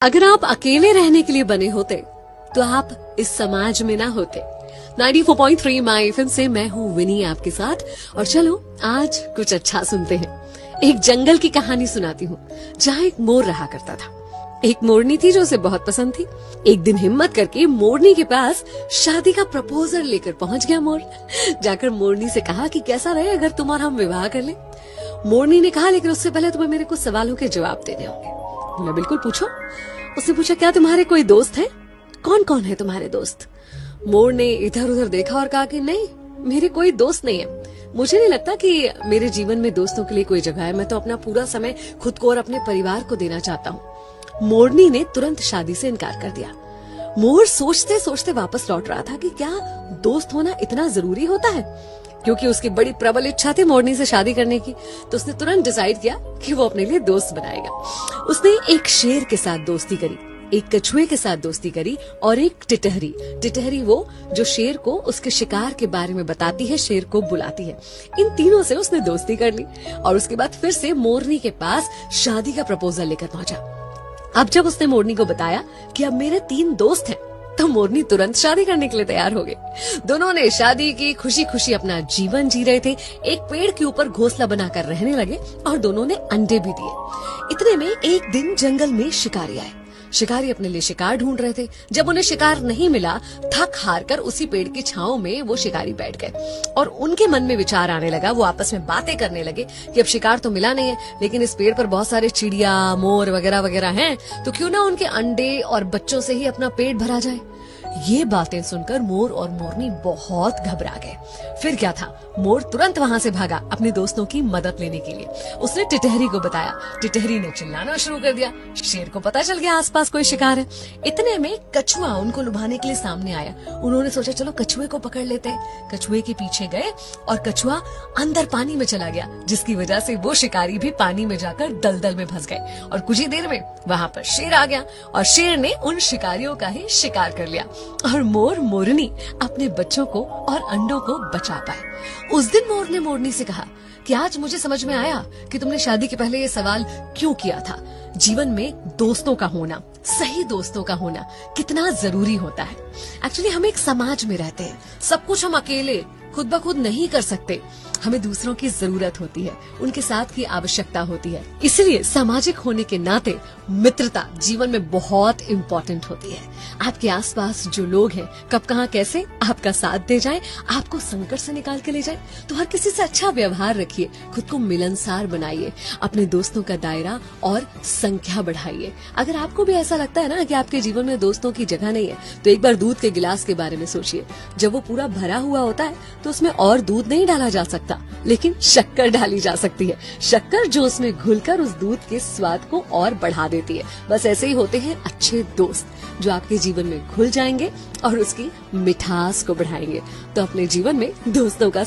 अगर आप अकेले रहने के लिए बने होते तो आप इस समाज में ना होते। 94.3 माई एफएम से मैं हूँ विनी आपके साथ। और चलो आज कुछ अच्छा सुनते हैं। एक जंगल की कहानी सुनाती हूँ जहाँ एक मोर रहा करता था। एक मोरनी थी जो उसे बहुत पसंद थी। एक दिन हिम्मत करके मोरनी के पास शादी का प्रपोजल लेकर पहुंच गया मोर। जाकर मोरनी से कहा कि कैसा रहे अगर तुम और हम विवाह कर ले। मोरनी ने कहा लेकिन उससे पहले तुम्हें मेरे कुछ सवालों के जवाब देने होंगे। बोला बिल्कुल पूछो। उसने पूछा क्या तुम्हारे कोई दोस्त हैं? कौन कौन है तुम्हारे दोस्त? मोर ने इधर उधर देखा और कहा कि नहीं, मेरे कोई दोस्त नहीं है। मुझे नहीं लगता कि मेरे जीवन में दोस्तों के लिए कोई जगह है। मैं तो अपना पूरा समय खुद को और अपने परिवार को देना चाहता हूँ। मोरनी ने तुरंत शादी से इनकार कर दिया। मोर सोचते सोचते वापस लौट रहा था कि क्या दोस्त होना इतना जरूरी होता है। क्योंकि उसकी बड़ी प्रबल इच्छा थी मोरनी से शादी करने की, तो उसने तुरंत डिसाइड किया कि वो अपने लिए दोस्त बनाएगा। उसने एक शेर के साथ दोस्ती करी, एक कछुए के साथ दोस्ती करी और एक टिटहरी। टिटहरी वो जो शेर को उसके शिकार के बारे में बताती है, शेर को बुलाती है। इन तीनों से उसने दोस्ती कर ली और उसके बाद फिर से मोरनी के पास शादी का प्रपोजल लेकर पहुंचा। अब जब उसने मोरनी को बताया कि अब मेरे 3 दोस्त हैं, तो मोरनी तुरंत शादी करने के लिए तैयार हो गई। दोनों ने शादी की, खुशी खुशी अपना जीवन जी रहे थे। एक पेड़ के ऊपर घोंसला बनाकर रहने लगे और दोनों ने अंडे भी दिए। इतने में एक दिन जंगल में शिकारी आए। शिकारी अपने लिए शिकार ढूंढ रहे थे। जब उन्हें शिकार नहीं मिला, थक हार कर उसी पेड़ की छांव में वो शिकारी बैठ गए और उनके मन में विचार आने लगा। वो आपस में बातें करने लगे कि अब शिकार तो मिला नहीं है, लेकिन इस पेड़ पर बहुत सारे चिड़िया, मोर वगैरह वगैरह हैं, तो क्यों ना उनके अंडे और बच्चों से ही अपना पेट भरा जाए। ये बातें सुनकर मोर और मोरनी बहुत घबरा गए। फिर क्या था, मोर तुरंत वहां से भागा अपने दोस्तों की मदद लेने के लिए। उसने टिटहरी को बताया। टिटहरी ने चिल्लाना शुरू कर दिया। शेर को पता चल गया आसपास कोई शिकार है। इतने में कछुआ उनको लुभाने के लिए सामने आया। उन्होंने सोचा चलो कछुए को पकड़ लेते हैं। कछुए के पीछे गए और कछुआ अंदर पानी में चला गया, जिसकी वजह से वो शिकारी भी पानी में जाकर दलदल में फंस गए। और कुछ ही देर में वहां पर शेर आ गया और शेर ने उन शिकारियों का ही शिकार कर लिया और मोर मोरनी अपने बच्चों को और अंडों को बचा पाए। उस दिन मोर ने मोरनी से कहा कि आज मुझे समझ में आया कि तुमने शादी के पहले ये सवाल क्यों किया था। जीवन में दोस्तों का होना, सही दोस्तों का होना कितना जरूरी होता है। एक्चुअली हम एक समाज में रहते हैं, सब कुछ हम अकेले खुद ब खुद नहीं कर सकते। हमें दूसरों की जरूरत होती है, उनके साथ की आवश्यकता होती है। इसलिए सामाजिक होने के नाते मित्रता जीवन में बहुत इम्पोर्टेंट होती है। आपके आसपास जो लोग हैं, कब कहाँ कैसे आपका साथ दे जाए, आपको संकट से निकाल के ले जाए, तो हर किसी से अच्छा व्यवहार रखिए, खुद को मिलनसार बनाइए, अपने दोस्तों का दायरा और संख्या बढ़ाइए। अगर आपको भी ऐसा लगता है ना कि आपके जीवन में दोस्तों की जगह नहीं है, तो एक बार दूध के गिलास के बारे में सोचिए। जब वो पूरा भरा हुआ होता है तो उसमें और दूध नहीं डाला जा सकता, लेकिन शक्कर डाली जा सकती है। शक्कर जो उसमें घुलकर उस दूध के स्वाद को और बढ़ा देती है। बस ऐसे ही होते हैं अच्छे दोस्त, जो आपके जीवन में घुल जाएंगे और उसकी मिठास को बढ़ाएंगे। तो अपने जीवन में दोस्तों का